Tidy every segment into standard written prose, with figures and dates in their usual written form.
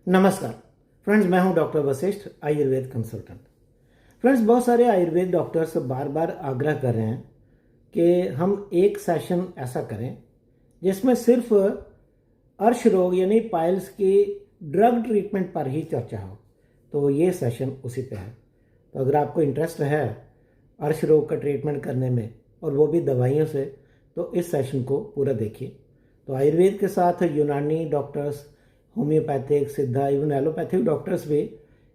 नमस्कार फ्रेंड्स, मैं हूं doctor Vashishtha, Ayurveda consultant. Friends, बहुत सारे आयुर्वेद डॉक्टर्स बार बार आग्रह कर रहे हैं कि हम एक सेशन ऐसा करें जिसमें सिर्फ अर्श रोग यानी पाइल्स की ड्रग ट्रीटमेंट पर ही चर्चा हो। तो ये सेशन उसी पे है। तो अगर आपको इंटरेस्ट है अर्श रोग का ट्रीटमेंट करने में और वो भी दवाइयों से, तो इस सेशन को पूरा देखिए। तो आयुर्वेद के साथ यूनानी डॉक्टर्स, होम्योपैथिक, सिद्धा, इवन एलोपैथिक डॉक्टर्स भी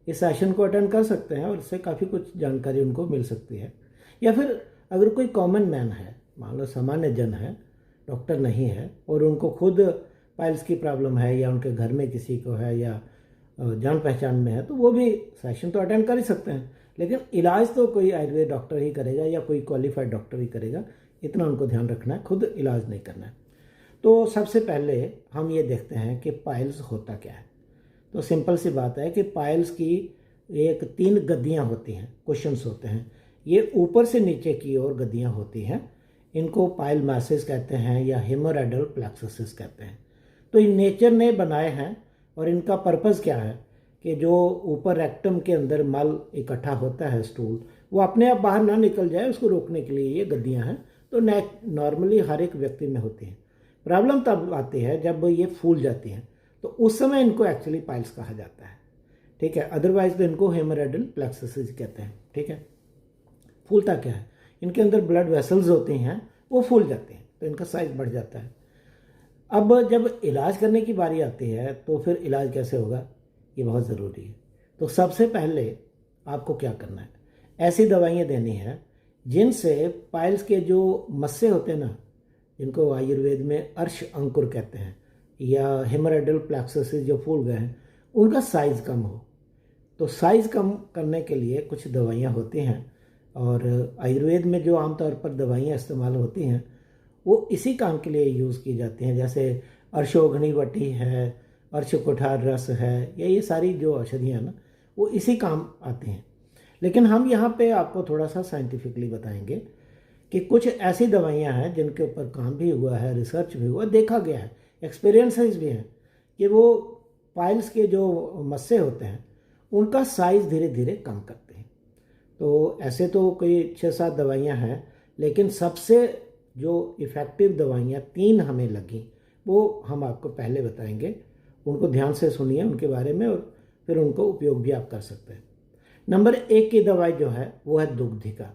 इस सेशन को अटेंड कर सकते हैं और इससे काफ़ी कुछ जानकारी उनको मिल सकती है। या फिर अगर कोई कॉमन मैन है, मान लो सामान्य जन है, डॉक्टर नहीं है और उनको खुद पाइल्स की प्रॉब्लम है या उनके घर में किसी को है या जान पहचान में है, तो वो भी सेशन तो अटेंड कर ही सकते हैं। लेकिन इलाज तो कोई आयुर्वेद डॉक्टर ही करेगा या कोई क्वालिफाइड डॉक्टर ही करेगा, इतना उनको ध्यान रखना है, खुद इलाज नहीं करना है। तो सबसे पहले हम ये देखते हैं कि पाइल्स होता क्या है। तो सिंपल सी बात है कि पाइल्स की एक 3 गद्दियाँ होती हैं, कुशन्स होते हैं। ये ऊपर से नीचे की ओर गद्दियाँ होती हैं। इनको पाइल मैसेज कहते हैं या हेमोरैडल प्लेक्सस कहते हैं। तो इन नेचर ने बनाए हैं और इनका पर्पज़ क्या है कि जो ऊपर रेक्टम के अंदर मल इकट्ठा होता है, स्टूल, वो अपने आप बाहर ना निकल जाए, उसको रोकने के लिए ये गद्दियाँ हैं। तो नॉर्मली हर एक व्यक्ति में होती हैं। प्रॉब्लम तब आती है जब ये फूल जाती हैं, तो उस समय इनको एक्चुअली पाइल्स कहा जाता है। ठीक है, अदरवाइज तो इनको हेमोरैडल प्लेक्सस कहते हैं। ठीक है, फूलता क्या है, इनके अंदर ब्लड वेसल्स होती हैं, वो फूल जाते हैं, तो इनका साइज बढ़ जाता है। अब जब इलाज करने की बारी आती है तो फिर इलाज कैसे होगा, ये बहुत ज़रूरी है। तो सबसे पहले आपको क्या करना है, ऐसी दवाइयाँ देनी है जिनसे पाइल्स के जो मस्से होते हैं ना, जिनको आयुर्वेद में अर्श अंकुर कहते हैं, या हेमोरैडल प्लेक्सस जो फूल गए हैं, उनका साइज़ कम हो। तो साइज़ कम करने के लिए कुछ दवाइयाँ होती हैं और आयुर्वेद में जो आमतौर पर दवाइयाँ इस्तेमाल होती हैं वो इसी काम के लिए यूज़ की जाती हैं। जैसे अर्शोघनी वटी है, अर्श कुठार रस है, ये सारी जो औषधियाँ ना, वो इसी काम आती हैं। लेकिन हम यहाँ पे आपको थोड़ा सा साइंटिफिकली बताएंगे कि कुछ ऐसी दवाइयाँ हैं जिनके ऊपर काम भी हुआ है, रिसर्च भी हुआ, देखा गया है, एक्सपीरियंसेस भी हैं कि वो पाइल्स के जो मस्से होते हैं उनका साइज़ धीरे धीरे कम करते हैं। तो ऐसे तो कोई 6-7 दवाइयाँ हैं, लेकिन सबसे जो इफ़ेक्टिव दवाइयाँ 3 हमें लगी, वो हम आपको पहले बताएंगे। उनको ध्यान से सुनिए उनके बारे में और फिर उनको उपयोग भी आप कर सकते हैं। नंबर 1 की दवाई जो है वो है दुग्धिका,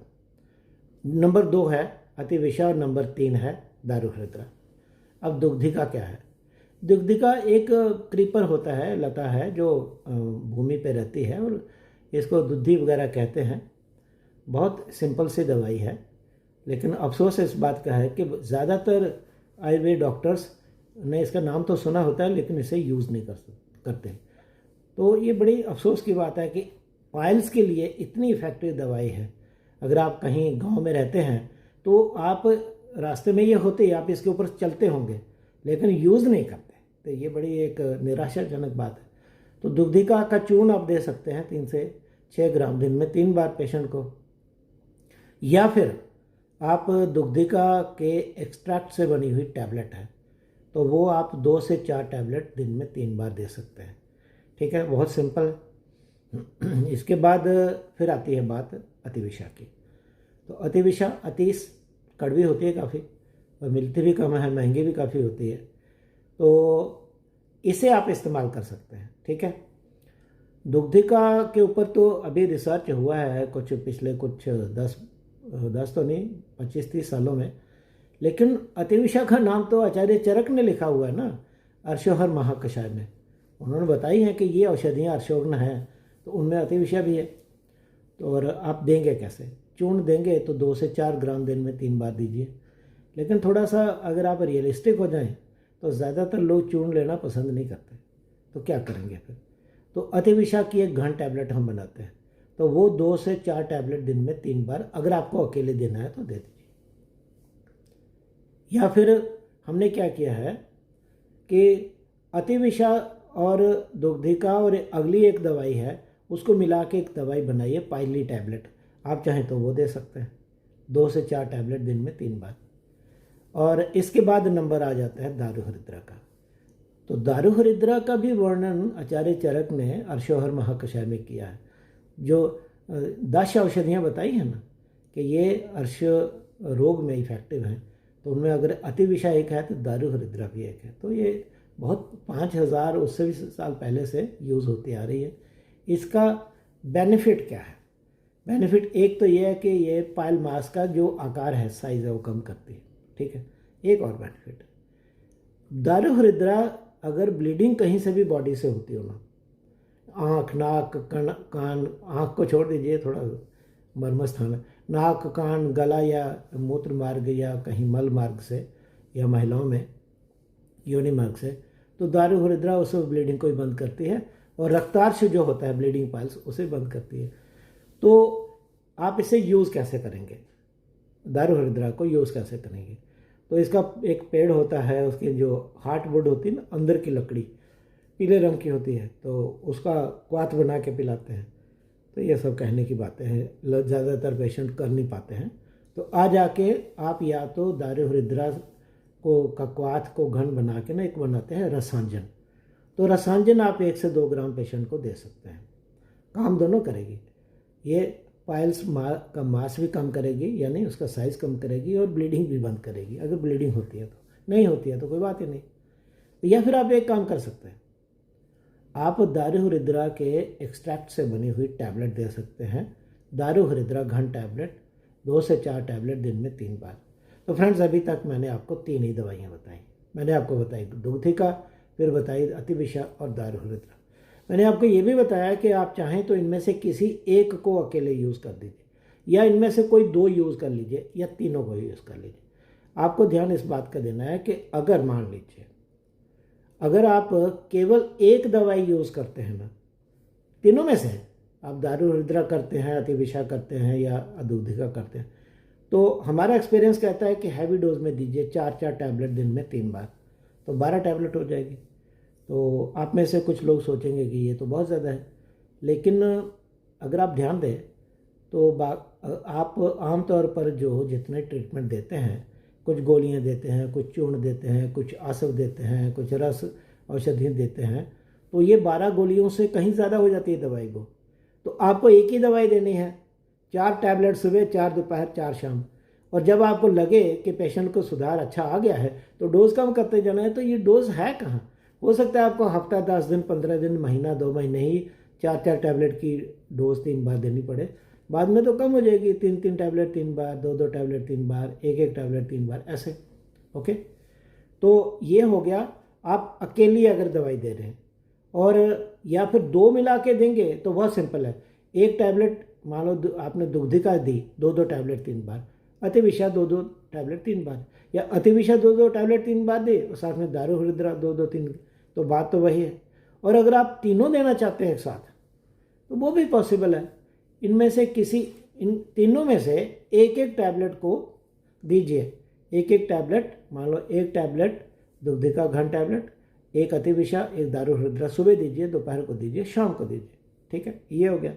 नंबर 2 है अतिविषा और नंबर 3 है दारुहृद्रा। अब दुग्धिका क्या है? दुग्धिका एक क्रीपर होता है, लता है जो भूमि पे रहती है और इसको दुद्धि वगैरह कहते हैं। बहुत सिंपल सी दवाई है, लेकिन अफसोस इस बात का है कि ज़्यादातर आयुर्वेद डॉक्टर्स ने इसका नाम तो सुना होता है लेकिन इसे यूज़ नहीं करते। तो ये बड़ी अफसोस की बात है कि पाइल्स के लिए इतनी इफ़ेक्टिव दवाई है। अगर आप कहीं गांव में रहते हैं तो आप रास्ते में ये होते ही आप इसके ऊपर चलते होंगे, लेकिन यूज़ नहीं करते। तो ये बड़ी एक निराशाजनक बात है। तो दुग्धिका का चूर्ण आप दे सकते हैं 3 से 6 ग्राम दिन में 3 बार पेशेंट को, या फिर आप दुग्धिका के एक्सट्रैक्ट से बनी हुई टैबलेट है तो वो आप 2 से 4 टैबलेट दिन में 3 बार दे सकते हैं। ठीक है, बहुत सिंपल है। इसके बाद फिर आती है बात अतिविषा की। तो अतिविषा अतीस कड़वी होती है काफ़ी और मिलती भी कम है, महंगी भी काफ़ी होती है। तो इसे आप इस्तेमाल कर सकते हैं। ठीक है, दुग्धिका के ऊपर तो अभी रिसर्च हुआ है कुछ पिछले कुछ 10 तो नहीं 25-30 सालों में। लेकिन अतिविषा का नाम तो आचार्य चरक ने लिखा हुआ है ना, अर्शोहर महाकषाय में। उन्होंने बताई है कि ये औषधियाँ अर्शोग्न हैं, तो उनमें अतिविषा भी है। तो और आप देंगे कैसे? चूर्ण देंगे तो 2 से 4 ग्राम दिन में 3 बार दीजिए। लेकिन थोड़ा सा अगर आप रियलिस्टिक हो जाएं तो ज़्यादातर लोग चूर्ण लेना पसंद नहीं करते, तो क्या करेंगे फिर? तो अतिविषा की एक घन टैबलेट हम बनाते हैं, तो वो 2 से 4 टैबलेट दिन में 3 बार अगर आपको अकेले देना है तो दे दीजिए। या फिर हमने क्या किया है कि अतिविषा और दुग्धिका और अगली एक दवाई है उसको मिला के एक दवाई बनाइए, पाइली टैबलेट। आप चाहें तो वो दे सकते हैं, 2 से 4 टैबलेट दिन में 3 बार। और इसके बाद नंबर आ जाता है दारुहृद्रा का। तो दारू हरिद्रा का भी वर्णन आचार्य चरक ने अर्षोहर महाकषाय में किया है। जो 10 औषधियाँ बताई हैं ना कि ये अर्श रोग में इफेक्टिव हैं, तो उनमें अगर अति विषय एक है तो दारू हरिद्रा भी एक है। तो ये बहुत 5000 उससे भी साल पहले से यूज़ होती आ रही है। इसका बेनिफिट क्या है? बेनिफिट एक तो ये है कि ये पाइल मास का जो आकार है, साइज है, वो कम करती है। ठीक है। एक और बेनिफिट, दारू हरिद्रा अगर ब्लीडिंग कहीं से भी बॉडी से होती हो ना, आँख, नाक, कान, आँख को छोड़ दीजिए, थोड़ा मर्मस्थान है, नाक, कान, गला या मूत्र मार्ग या कहीं मल मार्ग से या महिलाओं में योनि मार्ग से, तो दारू हरिद्रा उस ब्लीडिंग को ही बंद करती है और रक्तार्श जो होता है ब्लीडिंग पाइल्स उसे बंद करती है। तो आप इसे यूज़ कैसे करेंगे? दारू हरिद्रा को यूज़ कैसे करेंगे? तो इसका एक पेड़ होता है, उसकी जो हार्ट वुड होती है ना, अंदर की लकड़ी पीले रंग की होती है, तो उसका क्वाथ बना के पिलाते हैं। तो ये सब कहने की बातें हैं, ज़्यादातर पेशेंट कर नहीं पाते हैं। तो आ जाके आप या तो दारू हरिद्रा को का क्वाथ को घन बना के ना एक बनाते हैं रसांजन। तो रसांजन आप 1 से 2 ग्राम पेशेंट को दे सकते हैं। काम दोनों करेगी। ये पाइल्स का मास भी कम करेगी, यानी उसका साइज़ कम करेगी, और ब्लीडिंग भी बंद करेगी अगर ब्लीडिंग होती है। तो नहीं होती है तो कोई बात ही नहीं। या फिर आप एक काम कर सकते हैं, आप दारू हरिद्रा के एक्सट्रैक्ट से बनी हुई टैबलेट दे सकते हैं। दारू हरिद्रा घन टैबलेट 2 से 4 टैबलेट दिन में 3 बार। तो फ्रेंड्स, अभी तक मैंने आपको 3 ही दवाइयाँ बताई। मैंने आपको बताई दुग्धिका, फिर बताई अतिविषा और दारू हरिद्रा। मैंने आपको ये भी बताया कि आप चाहें तो इनमें से किसी एक को अकेले यूज़ कर दीजिए, या इनमें से कोई 2 यूज़ कर लीजिए, या तीनों को यूज़ कर लीजिए। आपको ध्यान इस बात का देना है कि अगर मान लीजिए अगर आप केवल एक दवाई यूज़ करते हैं ना, तीनों में से आप दारू हरिद्रा करते हैं, अतिविषा करते हैं या दुग्धिका करते हैं, तो हमारा एक्सपीरियंस कहता है कि हैवी डोज में दीजिए 4-4 टैबलेट दिन में 3 बार, तो 12 टैबलेट हो जाएगी। तो आप में से कुछ लोग सोचेंगे कि ये तो बहुत ज़्यादा है, लेकिन अगर आप ध्यान दें तो आप आमतौर पर जो जितने ट्रीटमेंट देते हैं, कुछ गोलियां देते हैं, कुछ चूर्ण देते हैं, कुछ आसव देते हैं, कुछ रस औषधियाँ देते हैं, तो ये 12 गोलियों से कहीं ज़्यादा हो जाती है दवाई को। तो आपको एक ही दवाई देनी है, 4 टैबलेट सुबह, 4 दोपहर, 4 शाम। और जब आपको लगे कि पेशेंट को सुधार अच्छा आ गया है तो डोज कम करते जाना है। तो ये डोज है कहाँ? हो सकता है आपको हफ्ता, 10 दिन, 15 दिन, महीना, 2 महीने ही 4-4 टैबलेट की डोज 3 बार देनी पड़े। बाद में तो कम हो जाएगी, 3-3 टैबलेट 3 बार, 2-2 टैबलेट 3 बार, 1-1 टैबलेट 3 बार, ऐसे। ओके, तो ये हो गया आप अकेली अगर दवाई दे रहे हैं। और या फिर 2 मिला के देंगे तो बहुत सिंपल है। एक टैबलेट मान लो आपने दुग्धिका दी, 2-2 टैबलेट 3 बार, अतिविषा 2-2 टैबलेट 3 बार, या अतिविषा 2-2 टैबलेट 3 बार दे और साथ में दारू हरिद्रा 2-2, 3, तो बात तो वही है। और अगर आप तीनों देना चाहते हैं एक साथ तो वो भी पॉसिबल है। इनमें से इन तीनों में से एक एक टैबलेट को दीजिए। एक एक टैबलेट, मान लो एक टैबलेट दुग्धिका घन टैबलेट, एक अतिविषा, एक दारू हरिद्रा सुबह दीजिए, दोपहर को दीजिए, शाम को दीजिए। ठीक है, ये हो गया।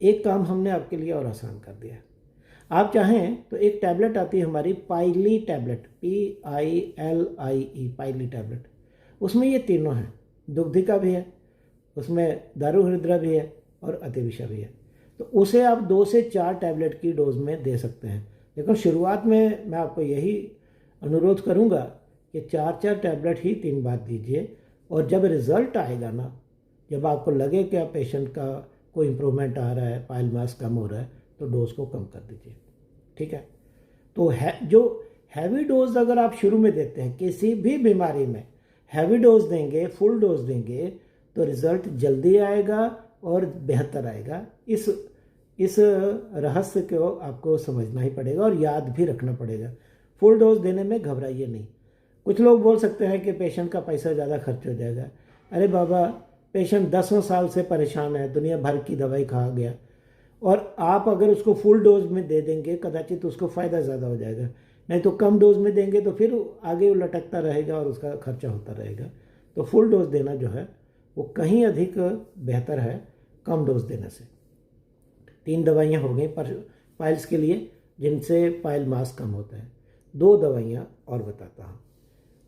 एक काम हमने आपके लिए और आसान कर दिया है। आप चाहें तो एक टैबलेट आती है हमारी पाइली टैबलेट, PILIE, पाइली टैबलेट। उसमें ये तीनों हैं, दुग्धिका भी है, उसमें दारू हरिद्रा भी है और अतिविषा भी है। तो उसे आप 2 से 4 टैबलेट की डोज में दे सकते हैं। लेकिन शुरुआत में मैं आपको यही अनुरोध करूंगा कि 4-4 टैबलेट ही 3 बार दीजिए। और जब रिज़ल्ट आएगा ना, जब आपको लगे कि आप पेशेंट का कोई इम्प्रूवमेंट आ रहा है, पाइल मास कम हो रहा है, तो डोज को कम कर दीजिए। ठीक है। तो जो हैवी डोज अगर आप शुरू में देते हैं किसी भी बीमारी में, हैवी डोज देंगे, फुल डोज देंगे, तो रिज़ल्ट जल्दी आएगा और बेहतर आएगा। इस रहस्य को आपको समझना ही पड़ेगा और याद भी रखना पड़ेगा। फुल डोज देने में घबराइए नहीं। कुछ लोग बोल सकते हैं कि पेशेंट का पैसा ज़्यादा खर्च हो जाएगा। अरे बाबा, पेशेंट 10 साल से परेशान है, दुनिया भर की दवाई खा गया, और आप अगर उसको फुल डोज में दे देंगे कदाचित उसको फ़ायदा ज़्यादा हो जाएगा। नहीं तो कम डोज में देंगे तो फिर आगे वो लटकता रहेगा और उसका खर्चा होता रहेगा। तो फुल डोज देना जो है वो कहीं अधिक बेहतर है कम डोज देने से। 3 दवाइयाँ हो गई पर पाइल्स के लिए, जिनसे पाइल मास कम होता है। 2 दवाइयाँ और बताता हूँ।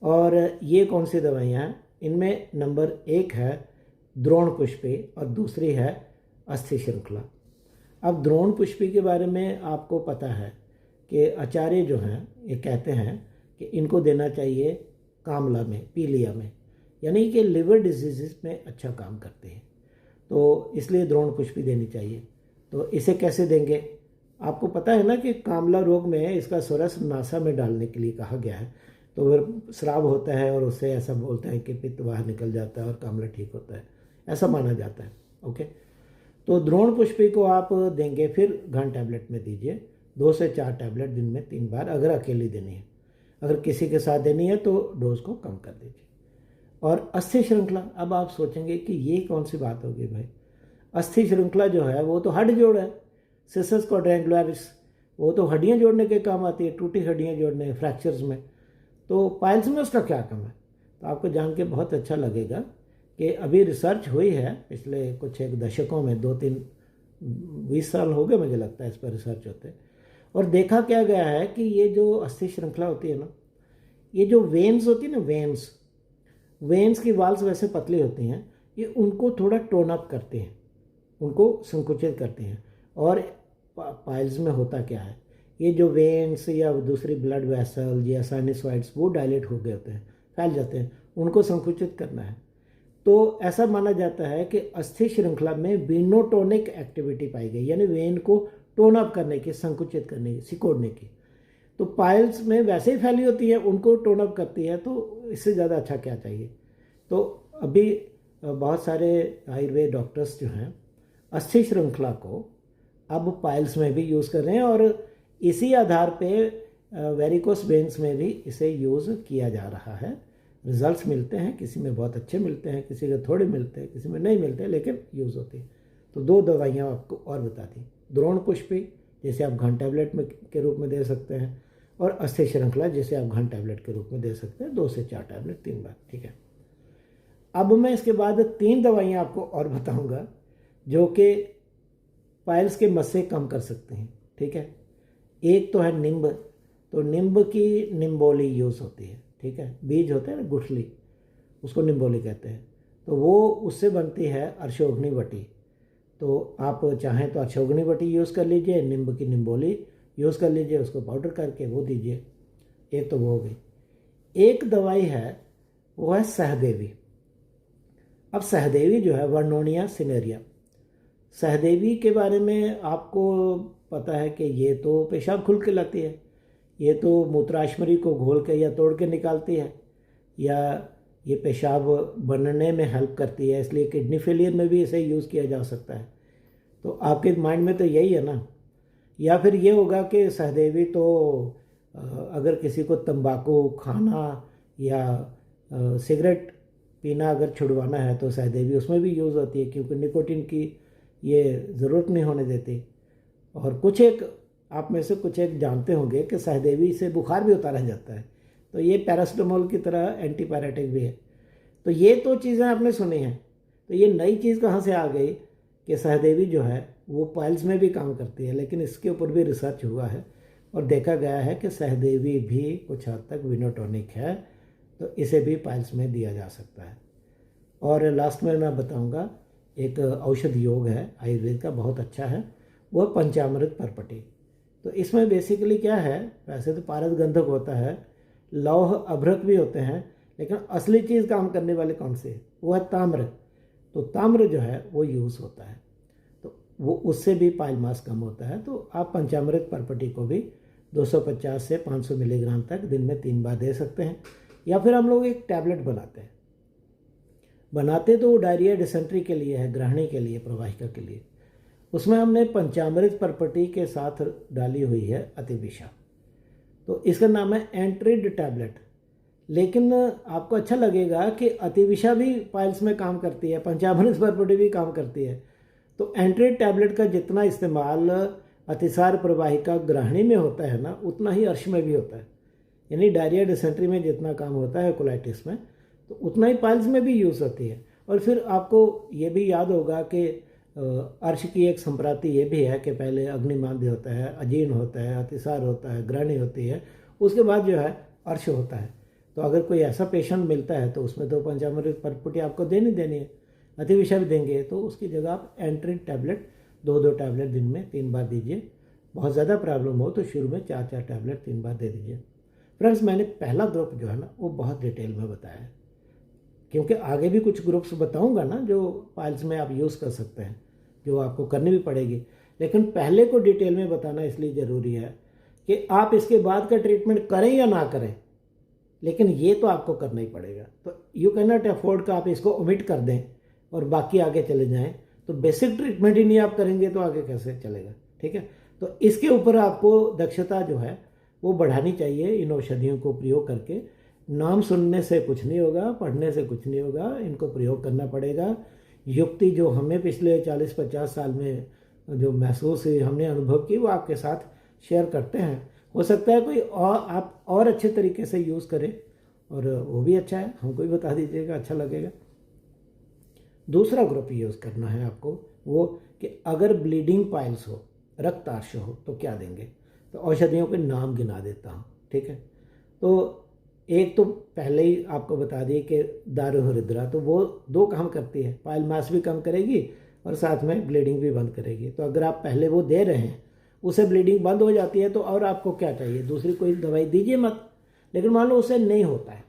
और ये कौन सी दवाइयाँ हैं? इनमें नंबर 1 है द्रोण पुष्पी और दूसरी है अस्थि श्रृंखला। अब द्रोण पुष्पी के बारे में आपको पता है कि आचार्य जो हैं ये कहते हैं कि इनको देना चाहिए कामला में, पीलिया में, यानी कि लिवर डिजीज़ में अच्छा काम करते हैं, तो इसलिए द्रोण पुष्पी देनी चाहिए। तो इसे कैसे देंगे? आपको पता है ना कि कामला रोग में इसका स्वरस नासा में डालने के लिए कहा गया है, तो फिर श्राव होता है और उससे ऐसा बोलते हैं कि पित्त बाहर निकल जाता है और कामला ठीक होता है, ऐसा माना जाता है। ओके, तो द्रोण पुष्पी को आप देंगे, फिर घन टैबलेट में दीजिए, 2 से 4 टैबलेट दिन में 3 बार, अगर अकेली देनी है। अगर किसी के साथ देनी है तो डोज को कम कर दीजिए। और अस्थि श्रृंखला, अब आप सोचेंगे कि ये कौन सी बात होगी भाई। अस्थि श्रृंखला जो है वो तो हड्डी जोड़ है, सिसस क्वाड्रेंगुलरिस, वो तो हड्डियाँ जोड़ने के काम आती है, टूटी हड्डियाँ जोड़ने, फ्रैक्चर्स में। तो पाइल्स में उसका क्या काम है? तो आपको जान के बहुत अच्छा लगेगा कि अभी रिसर्च हुई है पिछले कुछ एक दशकों में, 2-3-20 साल हो गए मुझे लगता है इस पर रिसर्च होते, और देखा क्या गया है कि ये जो अस्थि श्रृंखला होती है ना, ये जो वेन्स होती है ना, वेन्स की वाल्स वैसे पतली होती हैं, ये उनको थोड़ा टोन अप करते हैं, उनको संकुचित करते हैं। और पाइल्स में होता क्या है, ये जो वेन्स या दूसरी ब्लड वेसल या साइनसॉइड्स वो डायलेट हो गए होते हैं, फैल जाते हैं, उनको संकुचित करना है। तो ऐसा माना जाता है कि अस्थि श्रृंखला में वेनोटोनिक एक्टिविटी पाई गई, यानी वेन को टोन अप करने की, संकुचित करने की, सिकोड़ने की। तो पाइल्स में वैसे ही फैली होती है, उनको टोन अप करती है, तो इससे ज़्यादा अच्छा क्या चाहिए। तो अभी बहुत सारे आयुर्वेद डॉक्टर्स जो हैं अस्थि श्रृंखला को अब पाइल्स में भी यूज़ कर रहे हैं, और इसी आधार पे वेरिकोस वेन्स में भी इसे यूज़ किया जा रहा है। रिजल्ट्स मिलते हैं, किसी में बहुत अच्छे मिलते हैं, किसी के थोड़े मिलते हैं, किसी में नहीं मिलते, लेकिन यूज़ होती है। तो 2 दवाइयाँ आपको और बता दी, द्रोण पुष्पी जिसे आप घन टैबलेट में के रूप में दे सकते हैं, और अस्थि श्रृंखला जिसे आप घन टैबलेट के रूप में दे सकते हैं, 2 से 4 टैबलेट 3 बार, ठीक है। अब मैं इसके बाद 3 दवाइयाँ आपको और बताऊँगा जो कि पाइल्स के मस्से कम कर सकते हैं, ठीक है। एक तो है नींब, तो नींब की निम्बोली यूज़ होती है, ठीक है। बीज होते हैं ना, गुठली, उसको निम्बोली कहते हैं। तो वो उससे बनती है अर्शोग्नि बटी। तो आप चाहें तो अर्शोग्नि बटी यूज़ कर लीजिए, नींब की निम्बोली यूज़ कर लीजिए, उसको पाउडर करके वो दीजिए। एक तो वो हो गई। एक दवाई है वो है सहदेवी। अब सहदेवी जो है वर्नोनिया सिनेरिया, सहदेवी के बारे में आपको पता है कि ये तो पेशाब खुल के लाती है, ये तो मूत्राशमरी को घोल के या तोड़ के निकालती है, या ये पेशाब बनने में हेल्प करती है, इसलिए किडनी फेलियर में भी इसे यूज़ किया जा सकता है। तो आपके माइंड में तो यही है ना। या फिर ये होगा कि सहदेवी तो अगर किसी को तंबाकू खाना या सिगरेट पीना अगर छुड़वाना है तो सहदेवी उसमें भी यूज़ होती है, क्योंकि निकोटीन की ये ज़रूरत नहीं होने देती। और कुछ एक आप में से कुछ एक जानते होंगे कि सहदेवी से बुखार भी उतारा जाता है, तो ये पैरासिटामोल की तरह एंटीपायरेटिक भी है। तो ये तो चीज़ें आपने सुनी हैं, तो ये नई चीज़ कहाँ से आ गई कि सहदेवी जो है वो पाइल्स में भी काम करती है, लेकिन इसके ऊपर भी रिसर्च हुआ है और देखा गया है कि सहदेवी भी कुछ हद तक विनोटोनिक है, तो इसे भी पाइल्स में दिया जा सकता है। और लास्ट में मैं बताऊंगा एक औषध योग है आयुर्वेद का, बहुत अच्छा है, वो पंचामृत परपटी। तो इसमें बेसिकली क्या है, वैसे तो पारद गंधक होता है, लौह अभ्रक भी होते हैं, लेकिन असली चीज़ काम करने वाले कौन से है, वो है ताम्र। तो ताम्र जो है वो यूज़ होता है, तो वो उससे भी पाइल मास कम होता है। तो आप पंचामृत परपटी को भी 250 से 500 मिलीग्राम तक दिन में 3 बार दे सकते हैं। या फिर हम लोग एक टैबलेट बनाते तो डायरिया डिसेंट्री के लिए है, ग्रहणी के लिए, प्रवाहिका के लिए। उसमें हमने पंचामृत परपटी के साथ डाली हुई है अतिविषा, तो इसका नाम है एंट्रिड टैबलेट। लेकिन आपको अच्छा लगेगा कि अतिविषा भी पाइल्स में काम करती है, पंचामृत परपटी भी काम करती है। तो एंट्रिड टैबलेट का जितना इस्तेमाल अतिसार प्रवाहिका ग्रहणी में होता है ना, उतना ही अर्श में भी होता है। यानी डायरिया डिसेंट्री में जितना काम होता है कोलाइटिस में, तो उतना ही पाइल्स में भी यूज़ होती है। और फिर आपको ये भी याद होगा कि अर्श की एक संप्राति ये भी है कि पहले अग्निमांद्य होता है, अजीर्ण होता है, अतिसार होता है, ग्रहणी होती है, उसके बाद जो है अर्श होता है। तो अगर कोई ऐसा पेशेंट मिलता है तो उसमें तो पंचामृत परपुटी आपको देनी है, अति विषय भी देंगे, तो उसकी जगह आप एंट्री टैबलेट 2 टैबलेट दिन में 3 बार दीजिए। बहुत ज़्यादा प्रॉब्लम हो तो शुरू में 4 टैबलेट 3 बार दे दीजिए। फ्रेंड्स, मैंने पहला ग्रुप जो है ना वो बहुत डिटेल में बताया है, क्योंकि आगे भी कुछ ग्रुप्स बताऊंगा ना जो पाइल्स में आप यूज़ कर सकते हैं, जो आपको करनी भी पड़ेगी। लेकिन पहले को डिटेल में बताना इसलिए ज़रूरी है कि आप इसके बाद का ट्रीटमेंट करें या ना करें, लेकिन ये तो आपको करना ही पड़ेगा। तो यू कैन नॉट अफोर्ड का आप इसको ओमिट कर दें और बाकी आगे चले जाएं। तो बेसिक ट्रीटमेंट ही नहीं आप करेंगे तो आगे कैसे चलेगा, ठीक है। तो इसके ऊपर आपको दक्षता जो है वो बढ़ानी चाहिए। इन औषधियों को प्रयोग करके नाम सुनने से कुछ नहीं होगा, पढ़ने से कुछ नहीं होगा, इनको प्रयोग करना पड़ेगा। युक्ति जो हमें पिछले 40-50 साल में जो महसूस हुई, हमने अनुभव की, वो आपके साथ शेयर करते हैं। हो सकता है कोई और आप और अच्छे तरीके से यूज़ करें और वो भी अच्छा है, हमको भी बता दीजिएगा, अच्छा लगेगा। दूसरा ग्रुप यूज़ करना है आपको वो कि अगर ब्लीडिंग पाइल्स हो, रक्तार्श हो, तो क्या देंगे। तो औषधियों के नाम गिना देता हूँ, ठीक है। तो एक तो पहले ही आपको बता दिए कि दारू हरिद्रा, तो वो 2 काम करती है, पाइल मास भी कम करेगी और साथ में ब्लीडिंग भी बंद करेगी। तो अगर आप पहले वो दे रहे हैं, उसे ब्लीडिंग बंद हो जाती है, तो और आपको क्या चाहिए, दूसरी कोई दवाई दीजिए मत। लेकिन मान लो उससे नहीं होता है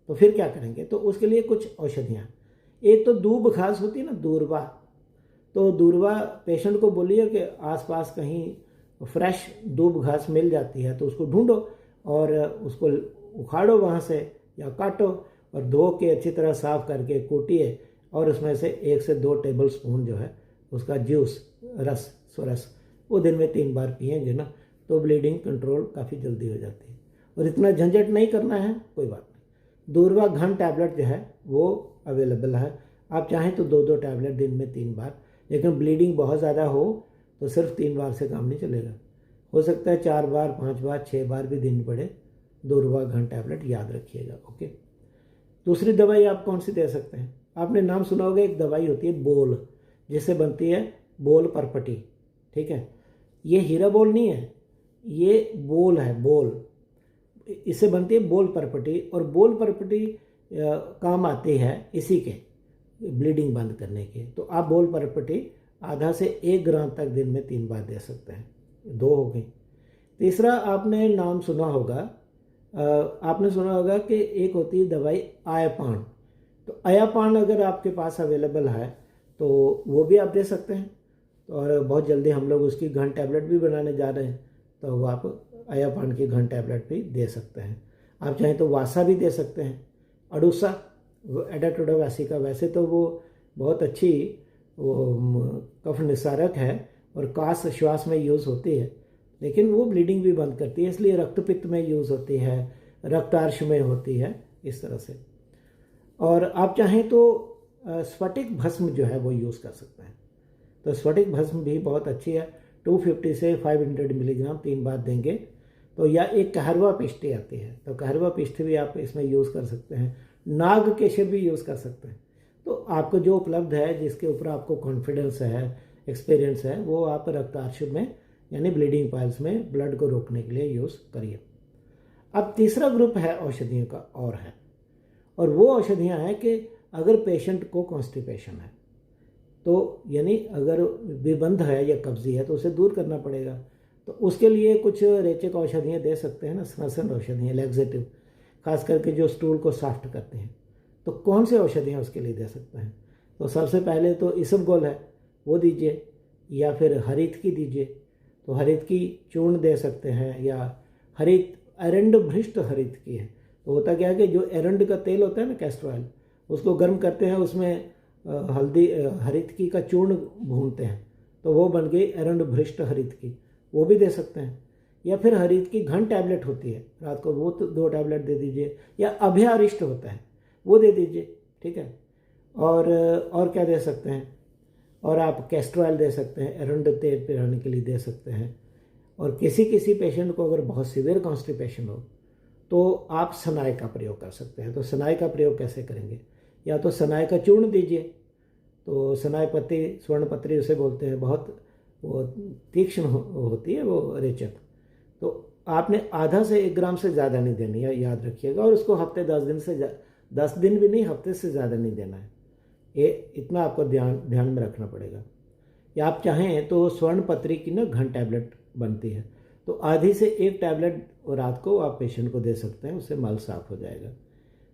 तो फिर क्या करेंगे। तो उसके लिए कुछ औषधियाँ, एक तो दूब घास होती है ना, दूरवा। तो दूरवा पेशेंट को बोलिए कि आसपास कहीं फ्रेश दूब घास मिल जाती है तो उसको ढूंढो और उसको उखाड़ो वहाँ से या काटो और धो के अच्छी तरह साफ करके कूटिए और उसमें से 1 से 2 टेबल स्पून जो है उसका जूस, स्वरस वो दिन में 3 बार पिएंगे ना, तो ब्लीडिंग कंट्रोल काफ़ी जल्दी हो जाती है। और इतना झंझट नहीं करना है, कोई बात नहीं। दूरवा घन टैबलेट जो है वो अवेलेबल है, आप चाहें तो 2 टैबलेट दिन में 3 बार। लेकिन ब्लीडिंग बहुत ज़्यादा हो तो सिर्फ 3 बार से काम नहीं चलेगा, हो सकता है 4 बार, 5 बार, 6 बार भी दिन पड़े। दूरवा घन टैबलेट याद रखिएगा, ओके। दूसरी दवाई आप कौन सी दे सकते हैं, आपने नाम सुना होगा, एक दवाई होती है बोल, जिससे बनती है बोल परपटी, ठीक है। ये हीरा बोल नहीं है, ये बोल है, बोल, इससे बनती है बोल परपटी। और बोल परपटी काम आती है इसी के ब्लीडिंग बंद करने के। तो आप बोल परपटी आधा से 1 ग्राम तक दिन में 3 बार दे सकते हैं, 2 हो गई। तीसरा आपने नाम सुना होगा, आपने सुना होगा कि एक होती है दवाई आयापान। तो आयापान अगर आपके पास अवेलेबल है तो वो भी आप दे सकते हैं। और बहुत जल्दी हम लोग उसकी घन टैबलेट भी बनाने जा रहे हैं, तो वो आप आयापान की घन टैबलेट भी दे सकते हैं। आप चाहें तो वासा भी दे सकते हैं, अडूसा, एडाटोडावासी का। वैसे तो वो बहुत अच्छी वो कफ निस्सारक है और कास श्वास में यूज़ होती है, लेकिन वो ब्लीडिंग भी बंद करती है, इसलिए रक्तपित्त में यूज़ होती है, रक्तार्श में होती है, इस तरह से। और आप चाहें तो स्फटिक भस्म जो है वो यूज़ कर सकते हैं। तो स्फटिक भस्म भी बहुत अच्छी है, 250 से 500 मिलीग्राम 3 बार देंगे। तो या एक कहरवा पिष्टी आती है, तो कहरवा पिष्टी भी आप इसमें यूज़ कर सकते हैं। नाग केशर भी यूज़ कर सकते हैं। तो आपको जो उपलब्ध है, जिसके ऊपर आपको कॉन्फिडेंस है, एक्सपीरियंस है, वो आप रक्तार्श में यानी ब्लीडिंग पाइल्स में ब्लड को रोकने के लिए यूज़ करिए। अब तीसरा ग्रुप है औषधियों का और है, और वो औषधियाँ हैं कि अगर पेशेंट को कॉन्स्टिपेशन है, तो यानी अगर विबंध है या कब्जी है तो उसे दूर करना पड़ेगा। तो उसके लिए कुछ रेचक औषधियाँ दे सकते हैं ना, स्नसन औषधियाँ, लैक्सेटिव, खास करके जो स्टूल को सॉफ्ट करते हैं। तो कौन से औषधियाँ उसके लिए दे सकते हैं, तो सबसे पहले तो इसबगोल है, वो दीजिए, या फिर हरित की दीजिए। तो हरित की चूर्ण दे सकते हैं, या हरित एरंड भ्रिष्ट हरित की है। तो होता क्या है कि जो एरंड का तेल होता है ना, कैस्टर ऑयल, उसको गर्म करते हैं, उसमें हल्दी हरित की का चूर्ण भूनते हैं, तो वो बन गई एरंड भ्रिष्ट हरित की, वो भी दे सकते हैं। या फिर हरित की घन टैबलेट होती है, रात को वो 2 टैबलेट दे दीजिए, या अभ्यारिष्ट होता है वो दे दीजिए, ठीक है। और क्या दे सकते हैं, और आप कैस्टर ऑयल दे सकते हैं, एरंड तेल पिलाने के लिए दे सकते हैं। और किसी पेशेंट को अगर बहुत सीवियर कॉन्स्टिपेशन हो तो आप सनाई का प्रयोग कर सकते हैं। तो सनाई का प्रयोग कैसे करेंगे, या तो सनाई का चूर्ण दीजिए। तो सनाई पत्ती, स्वर्णपत्री उसे बोलते हैं, बहुत वो तीक्ष्ण होती है वो रेचक। तो आपने आधा से 1 ग्राम से ज़्यादा नहीं देनी है, याद रखिएगा। और उसको हफ्ते 10 दिन भी नहीं, हफ्ते से ज़्यादा नहीं देना है। ये इतना आपको ध्यान में रखना पड़ेगा। या आप चाहें तो स्वर्ण पत्री की ना घन टैबलेट बनती है, तो आधी से 1 टैबलेट रात को आप पेशेंट को दे सकते हैं, उससे मल साफ हो जाएगा।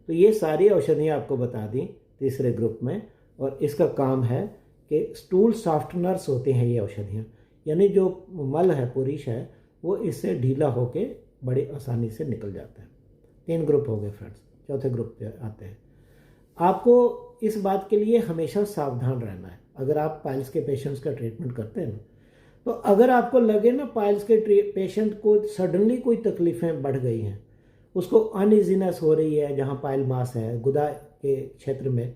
तो ये सारी औषधियाँ आपको बता दी तीसरे ग्रुप में। और इसका काम है कि स्टूल सॉफ्टनर्स होते हैं ये औषधियाँ, यानी जो मल है, पुरुष है, वो इससे ढीला होके बड़ी आसानी से निकल जाता है। 3 ग्रुप हो गए फ्रेंड्स। चौथे ग्रुप पे आते हैं। आपको इस बात के लिए हमेशा सावधान रहना है। अगर आप पाइल्स के पेशेंट्स का ट्रीटमेंट करते हैं ना, तो अगर आपको लगे ना पाइल्स के पेशेंट को सडनली कोई तकलीफ़ें बढ़ गई हैं, उसको अनइजीनेस हो रही है, जहाँ पाइल मास है, गुदा के क्षेत्र में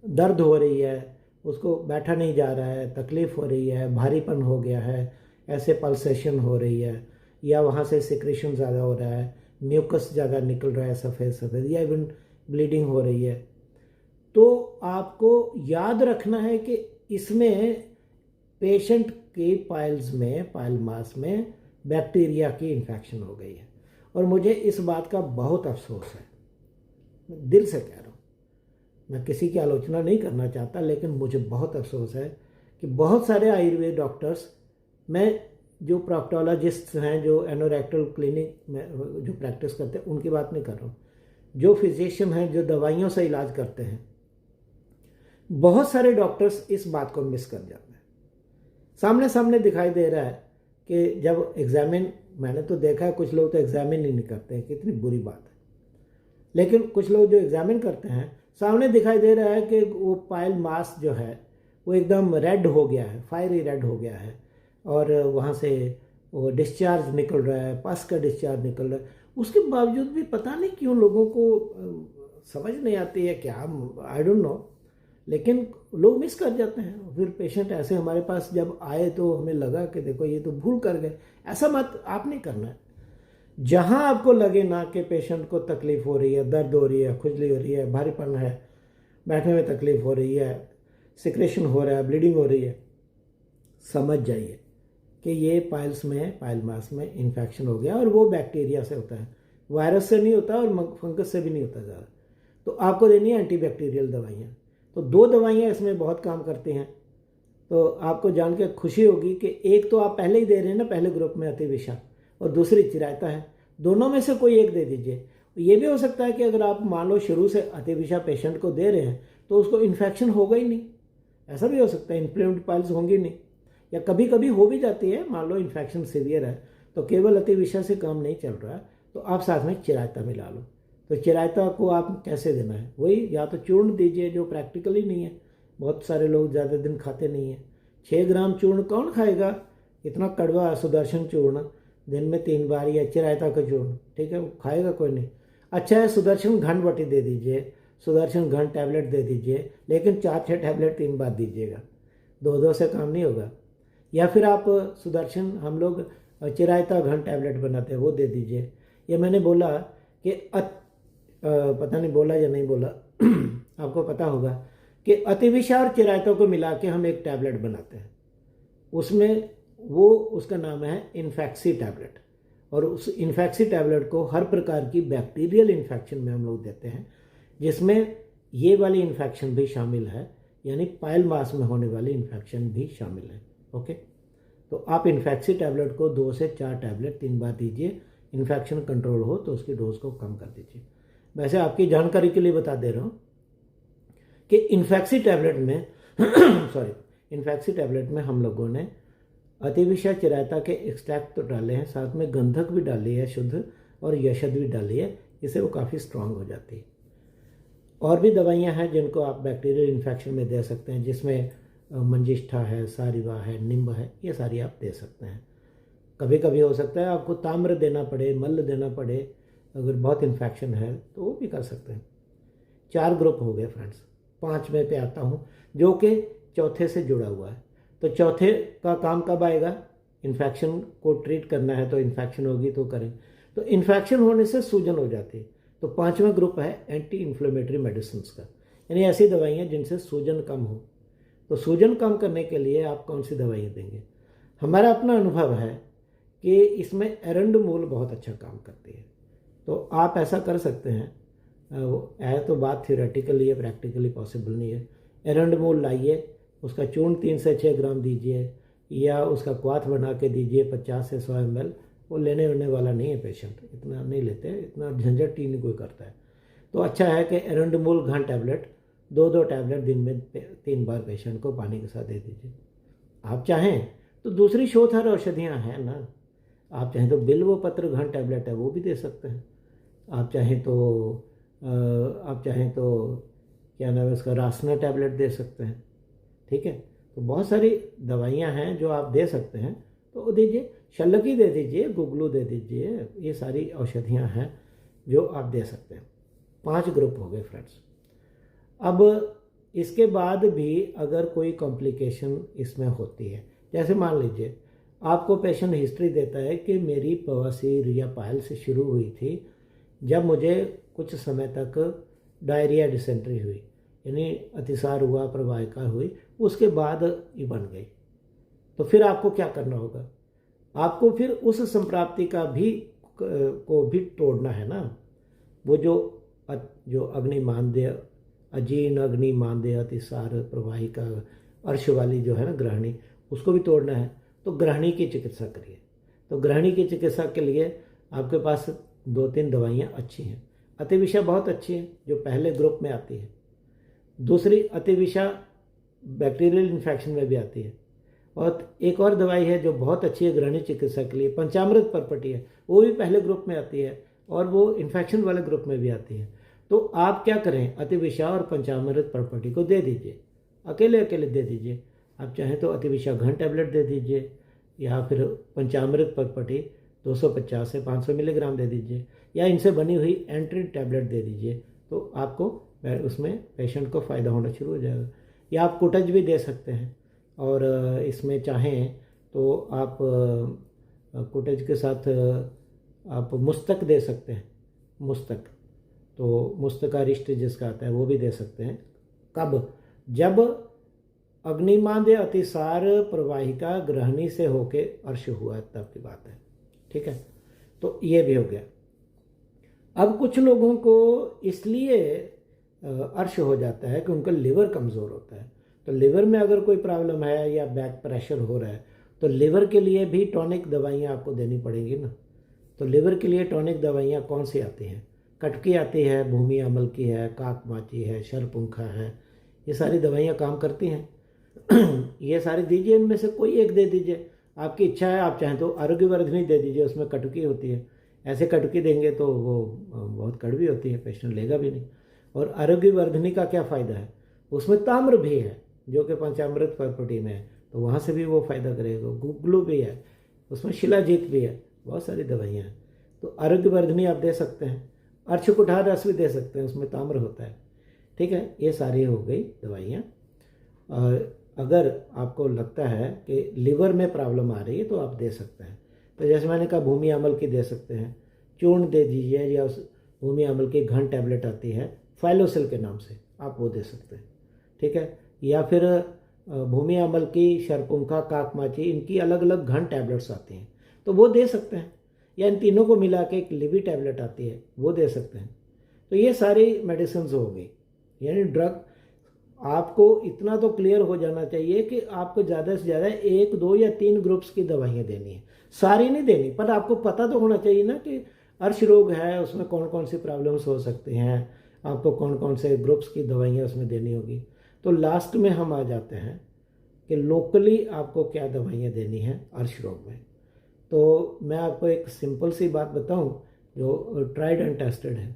दर्द हो रही है, उसको बैठा नहीं जा रहा है, तकलीफ़ हो रही है, भारीपन हो गया है, ऐसे पल्सेशन हो रही है, या वहाँ से सिक्रेशन ज़्यादा हो रहा है, म्यूकस ज़्यादा निकल रहा है सफ़ेद सफ़ेद, या इवन ब्लीडिंग हो रही है, तो आपको याद रखना है कि इसमें पेशेंट के पाइल्स में, पाइल मास में बैक्टीरिया की इन्फेक्शन हो गई है। और मुझे इस बात का बहुत अफसोस है, मैं दिल से कह रहा हूँ, मैं किसी की आलोचना नहीं करना चाहता, लेकिन मुझे बहुत अफसोस है कि बहुत सारे आयुर्वेद डॉक्टर्स, मैं जो प्रोक्टोलॉजिस्ट हैं, जो एनोरेक्टल क्लिनिक में जो प्रैक्टिस करते हैं, उनकी बात नहीं कर रहा हूँ, जो फिजिशियन हैं, जो दवाइयों से इलाज करते हैं, बहुत सारे डॉक्टर्स इस बात को मिस कर जाते हैं। सामने सामने दिखाई दे रहा है कि जब एग्जामिन, मैंने तो देखा है कुछ लोग तो एग्जामिन ही नहीं करते हैं, कितनी बुरी बात है, लेकिन कुछ लोग जो एग्जामिन करते हैं, सामने दिखाई दे रहा है कि वो पाइल मास जो है वो एकदम रेड हो गया है, फायरी रेड हो गया है, और वहाँ से वो डिस्चार्ज निकल रहा है, पस का डिस्चार्ज निकल रहा है। उसके बावजूद भी पता नहीं क्यों लोगों को समझ नहीं आती है क्या, आई डोंट नो, लेकिन लोग मिस कर जाते हैं। फिर पेशेंट ऐसे हमारे पास जब आए तो हमें लगा कि देखो ये तो भूल कर गए। ऐसा मत आप नहीं करना है। जहाँ आपको लगे ना कि पेशेंट को तकलीफ हो रही है, दर्द हो रही है, खुजली हो रही है, भारीपन है, बैठने में तकलीफ हो रही है, सिक्रेशन हो रहा है, ब्लीडिंग हो रही है, समझ जाइए कि ये पाइल्स में, पाइल मास में इन्फेक्शन हो गया, और वो बैक्टीरिया से होता है, वायरस से नहीं होता और फंगस से भी नहीं होता ज़्यादा। तो आपको देनी है एंटीबैक्टीरियल दवाइयाँ। तो 2 दवाइयाँ इसमें बहुत काम करती हैं। तो आपको जान के खुशी होगी कि एक तो आप पहले ही दे रहे हैं ना, पहले ग्रुप में अतिविषा, और दूसरी चिरायता है। दोनों में से कोई एक दे दीजिए। ये भी हो सकता है कि अगर आप मान लो शुरू से अतिविषा पेशेंट को दे रहे हैं तो उसको इन्फेक्शन होगा ही नहीं, ऐसा भी हो सकता है, इन्फ्लेम्ड पाइल्स होंगी नहीं, या कभी कभी हो भी जाती है, मान लो इन्फेक्शन सीवियर है तो केवल अतिविषा से काम नहीं चल रहा है, तो आप साथ में चिरायता मिला लो। तो चिरायता को आप कैसे देना है, वही या तो चूर्ण दीजिए, जो प्रैक्टिकली नहीं है, बहुत सारे लोग ज़्यादा दिन खाते नहीं हैं। 6 ग्राम चूर्ण कौन खाएगा, इतना कड़वा सुदर्शन चूर्ण, दिन में 3 बार, या चिरायता का चूर्ण, ठीक है, वो खाएगा कोई नहीं। अच्छा है, सुदर्शन घन वटी दे दीजिए, सुदर्शन घन टैबलेट दे दीजिए, लेकिन 4-6 टैबलेट 3 बार दीजिएगा, 2-2 से काम नहीं होगा। या फिर आप सुदर्शन, हम लोग चिरायता घन टैबलेट बनाते हैं, वो दे दीजिए। ये मैंने बोला कि पता नहीं बोला या नहीं बोला आपको पता होगा कि अतिविषा और चिरायता को मिला के हम एक टैबलेट बनाते हैं, उसमें वो उसका नाम है इन्फेक्सी टैबलेट। और उस इन्फेक्सी टैबलेट को हर प्रकार की बैक्टीरियल इन्फेक्शन में हम लोग देते हैं, जिसमें ये वाली इन्फेक्शन भी शामिल है, यानी पाइल मास में होने वाली इन्फेक्शन भी शामिल है। ओके, तो आप इन्फेक्सी टैबलेट को 2 से 4 टैबलेट 3 बार दीजिए। इन्फेक्शन कंट्रोल हो तो उसकी डोज को कम कर दीजिए। वैसे आपकी जानकारी के लिए बता दे रहा हूँ कि इन्फेक्सी टैबलेट में इन्फेक्सी टैबलेट में हम लोगों ने अतिविषा चिरायता के एक्सट्रैक्ट तो डाले हैं, साथ में गंधक भी डाली है शुद्ध, और यशद भी डाली है, इससे वो काफ़ी स्ट्रांग हो जाती है। और भी दवाइयाँ हैं जिनको आप बैक्टीरियल इन्फेक्शन में दे सकते हैं, जिसमें मंजिष्ठा है, सारिवा है, निम्ब है, ये सारी आप दे सकते हैं। कभी कभी हो सकता है आपको ताम्र देना पड़े, मल्ल देना पड़े, अगर बहुत इन्फेक्शन है तो वो भी कर सकते हैं। 4 ग्रुप हो गए फ्रेंड्स। 5वें पे आता हूँ, जो कि चौथे से जुड़ा हुआ है। तो चौथे का काम कब आएगा, इन्फेक्शन को ट्रीट करना है, तो इन्फेक्शन होगी तो करें। तो इन्फेक्शन होने से सूजन हो जाती है, तो 5वां ग्रुप है एंटी इन्फ्लेमेटरी मेडिसिन का, यानी ऐसी दवाइयाँ जिनसे सूजन कम हो। तो सूजन कम करने के लिए आप कौन सी दवाइयाँ देंगे। हमारा अपना अनुभव है कि इसमें एरंड मूल बहुत अच्छा काम करती है। तो आप ऐसा कर सकते हैं, है तो बात थियोरेटिकली है, प्रैक्टिकली पॉसिबल नहीं है। एरंड मूल लाइए, उसका चूर्ण 3 से 6 ग्राम दीजिए या उसका क्वाथ बना के दीजिए 50 से 100 ml। वो लेने वेने वाला नहीं है पेशेंट, इतना नहीं लेते, इतना झंझट ही नहीं कोई करता है। तो अच्छा है कि एरंड मूल घन टैबलेट 2-2 टैबलेट दिन में 3 बार पेशेंट को पानी के साथ दे दीजिए। आप चाहें तो दूसरी शोधर औषधियाँ हैं ना, आप चाहें तो बिल्व पत्र घन टैबलेट है वो भी दे सकते हैं। आप चाहें तो क्या नाम है उसका, रासना टैबलेट दे सकते हैं। ठीक है, तो बहुत सारी दवाइयाँ हैं जो आप दे सकते हैं, तो वो दीजिए। शल्लकी दे दीजिए, गुगलू दे दीजिए, ये सारी औषधियाँ हैं जो आप दे सकते हैं। 5 ग्रुप हो गए फ्रेंड्स। अब इसके बाद भी अगर कोई कॉम्प्लिकेशन इसमें होती है, जैसे मान लीजिए आपको पेशेंट हिस्ट्री देता है कि मेरी बवासीर या पायल से शुरू हुई थी, जब मुझे कुछ समय तक डायरिया डिसेंट्री हुई, यानी अतिसार हुआ, प्रवाहिका हुई, उसके बाद ये बन गई। तो फिर आपको क्या करना होगा? आपको फिर उस संप्राप्ति का भी को भी तोड़ना है ना। वो जो अग्निमांद्य, अजीर्ण अग्निमांद्य, अतिसार, प्रवाहिका, अर्श वाली जो है ना ग्रहणी, उसको भी तोड़ना है। तो ग्रहणी की चिकित्सा करिए। तो ग्रहणी की चिकित्सा के लिए आपके पास 2-3 दवाइयाँ अच्छी हैं। अतिविषा बहुत अच्छी है, जो पहले ग्रुप में आती है। दूसरी अतिविषा बैक्टीरियल इन्फेक्शन में भी आती है। और एक और दवाई है जो बहुत अच्छी है ग्रहणी चिकित्सा के लिए, पंचामृत परपटी है, वो भी पहले ग्रुप में आती है और वो इन्फेक्शन वाले ग्रुप में भी आती है। तो आप क्या करें, अतिविषा और पंचामृत परपटी को दे दीजिए, अकेले अकेले दे दीजिए। आप चाहें तो अतिविषा घन टैबलेट दे दीजिए या फिर पंचामृत परपटी 250 से 500 मिलीग्राम दे दीजिए, या इनसे बनी हुई एंट्री टैबलेट दे दीजिए। तो आपको उसमें पेशेंट को फ़ायदा होना शुरू हो जाएगा। या आप कुटज भी दे सकते हैं, और इसमें चाहें तो आप कुटज के साथ आप मुस्तक दे सकते हैं। मुस्तक, तो मुस्तकारिष्ट जिसका आता है वो भी दे सकते हैं। कब? जब अग्निमांद्य, अतिसार, प्रवाहिका ग्रहणी से होके अर्श हुआ तब की बात है। ठीक है, तो ये भी हो गया। अब कुछ लोगों को इसलिए अर्श हो जाता है कि उनका लिवर कमज़ोर होता है। तो लिवर में अगर कोई प्रॉब्लम है या बैक प्रेशर हो रहा है, तो लिवर के लिए भी टॉनिक दवाइयाँ आपको देनी पड़ेंगी ना। तो लिवर के लिए टॉनिक दवाइयाँ कौन सी आती हैं? कटकी आती है, भूमि अमल की है, काकमाची है, शरपुंखा है, ये सारी दवाइयाँ काम करती हैं। ये सारी दीजिए, इनमें से कोई एक दे दीजिए, आपकी इच्छा है। आप चाहें तो आरोग्यवर्धिनी दे दीजिए, उसमें कटकी होती है। ऐसे कटकी देंगे तो वो बहुत कड़वी होती है, पेशेंट लेगा भी नहीं। और आरोग्यवर्धिनी का क्या फ़ायदा है? उसमें ताम्र भी है जो कि पंचामृत परपटी में है, तो वहाँ से भी वो फ़ायदा करेगा। गुगलू भी है, उसमें शिलाजीत भी है, बहुत सारी दवाइयाँ हैं। तो आरोग्यवर्धिनी आप दे सकते हैं। अर्शकुठार रस भी दे सकते हैं, उसमें ताम्र होता है। ठीक है, ये सारी हो गई दवाइयाँ। और अगर आपको लगता है कि लिवर में प्रॉब्लम आ रही है तो आप दे सकते हैं। तो जैसे मैंने कहा, भूमि अमल की दे सकते हैं, चूर्ण दे दीजिए, या उस भूमि अमल की घन टैबलेट आती है फाइलोसिल के नाम से, आप वो दे सकते हैं। ठीक है, या फिर भूमि अमल की, शरपुंखा, काकमाची, इनकी अलग अलग घन टैबलेट्स आती हैं, तो वो दे सकते हैं। या इन तीनों को मिला के एक लिवी टैबलेट आती है, वो दे सकते हैं। तो ये सारी मेडिसिन हो गई। यानी ड्रग, आपको इतना तो क्लियर हो जाना चाहिए कि आपको ज़्यादा से ज़्यादा 1, 2 या 3 ग्रुप्स की दवाइयाँ देनी है, सारी नहीं देनी। पर आपको पता तो होना चाहिए ना कि अर्श रोग है, उसमें कौन कौन सी प्रॉब्लम्स हो सकती हैं, आपको कौन कौन से ग्रुप्स की दवाइयाँ उसमें देनी होगी। तो लास्ट में हम आ जाते हैं कि लोकली आपको क्या दवाइयाँ देनी हैं अर्श रोग में। तो मैं आपको एक सिंपल सी बात बताऊं जो ट्राइड एंड टेस्टेड है।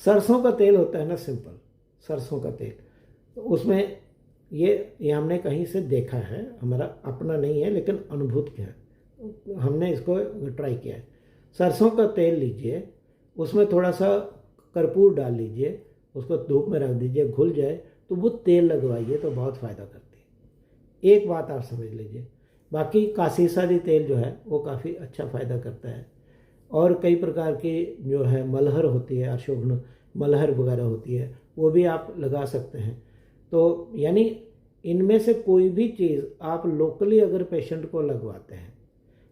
सरसों का तेल होता है ना, सिंपल सरसों का तेल, तो उसमें ये हमने कहीं से देखा है, हमारा अपना नहीं है लेकिन अनुभूत है, हमने इसको ट्राई किया है। सरसों का तेल लीजिए, उसमें थोड़ा सा कर्पूर डाल लीजिए, उसको धूप में रख दीजिए, घुल जाए तो वो तेल लगवाइए, तो बहुत फ़ायदा करती है। एक बात आप समझ लीजिए। बाकी कासीसादी तेल जो है वो काफ़ी अच्छा फ़ायदा करता है। और कई प्रकार की जो है मलहर होती है, अशोभन मलहर वगैरह होती है, वो भी आप लगा सकते हैं। तो यानी इनमें से कोई भी चीज़ आप लोकली अगर पेशेंट को लगवाते हैं,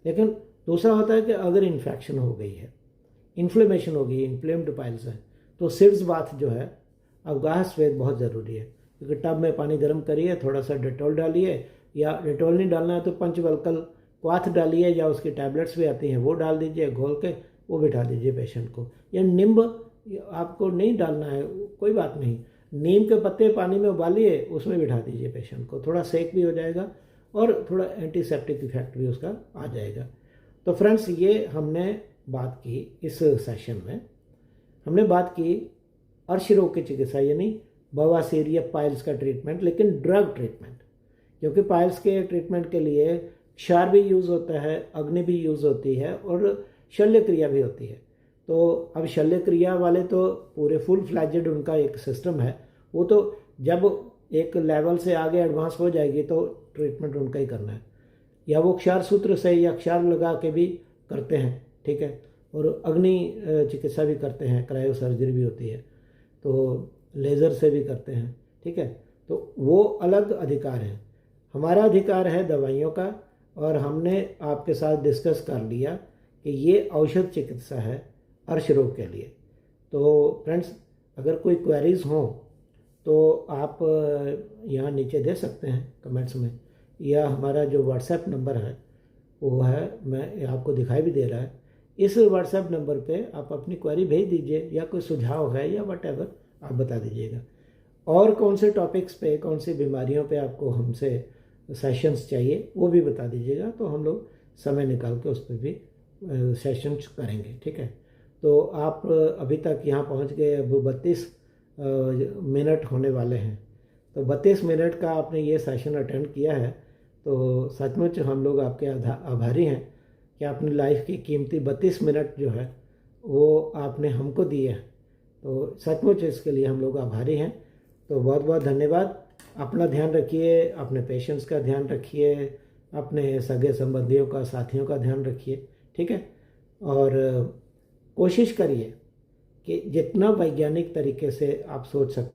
लेकिन दूसरा होता है कि अगर इन्फेक्शन हो गई है, इन्फ्लेमेशन हो गई, इन्फ्लेम्ड पाइल्स है, तो सिड्स बाथ जो है अवगाह स्वेद बहुत ज़रूरी है। क्योंकि टब में पानी गर्म करिए, थोड़ा सा डेटॉल डालिए, या डेटॉल नहीं डालना है तो पंचवल्कल क्वाथ डालिए, या उसकी टैबलेट्स भी आती हैं वो डाल दीजिए घोल के, वो बिठा दीजिए पेशेंट को। या नींब आपको नहीं डालना है, कोई बात नहीं, नीम के पत्ते पानी में उबालिए, उसमें बिठा दीजिए पेशेंट को, थोड़ा सेक भी हो जाएगा और थोड़ा एंटीसेप्टिक इफेक्ट भी उसका आ जाएगा। तो फ्रेंड्स, ये हमने बात की इस सेशन में, हमने बात की अर्श रोग की चिकित्सा यानी बवासीर या पाइल्स का ट्रीटमेंट, लेकिन ड्रग ट्रीटमेंट, क्योंकि पाइल्स के ट्रीटमेंट के लिए क्षार भी यूज़ होता है, अग्नि भी यूज़ होती है और शल्य क्रिया भी होती है। तो अब शल्य क्रिया वाले तो पूरे फुल फ्लैजेड उनका एक सिस्टम है, वो तो जब एक लेवल से आगे एडवांस हो जाएगी तो ट्रीटमेंट उनका ही करना है, या वो क्षार सूत्र से या क्षार लगा के भी करते हैं, ठीक है, और अग्नि चिकित्सा भी करते हैं, क्रायो सर्जरी भी होती है, तो लेज़र से भी करते हैं, ठीक है। तो वो अलग अधिकार है, हमारा अधिकार है दवाइयों का, और हमने आपके साथ डिस्कस कर लिया कि ये औषध चिकित्सा है अर्श रोग के लिए। तो फ्रेंड्स, अगर कोई क्वेरीज हों तो आप यहाँ नीचे दे सकते हैं कमेंट्स में, या हमारा जो व्हाट्सएप नंबर है वो है, मैं आपको दिखाई भी दे रहा है, इस व्हाट्सएप नंबर पे आप अपनी क्वेरी भेज दीजिए, या कोई सुझाव है या व्हाटएवर आप बता दीजिएगा। और कौन से टॉपिक्स पे, कौन सी बीमारियों पे आपको हमसे सेशंस चाहिए वो भी बता दीजिएगा, तो हम लोग समय निकाल के उस पर भी सेशंस करेंगे, ठीक है। तो आप अभी तक यहाँ पहुँच गए, अब 32 मिनट होने वाले हैं, तो 32 मिनट का आपने ये सेशन अटेंड किया है, तो सचमुच हम लोग आपके आभारी हैं कि आपने लाइफ की कीमती 32 मिनट जो है वो आपने हमको दिए हैं, तो सचमुच इसके लिए हम लोग आभारी हैं। तो बहुत बहुत धन्यवाद। अपना ध्यान रखिए, अपने पेशेंट्स का ध्यान रखिए, अपने सगे संबंधियों का, साथियों का ध्यान रखिए, ठीक है। और कोशिश करिए कि जितना वैज्ञानिक तरीके से आप सोच सकते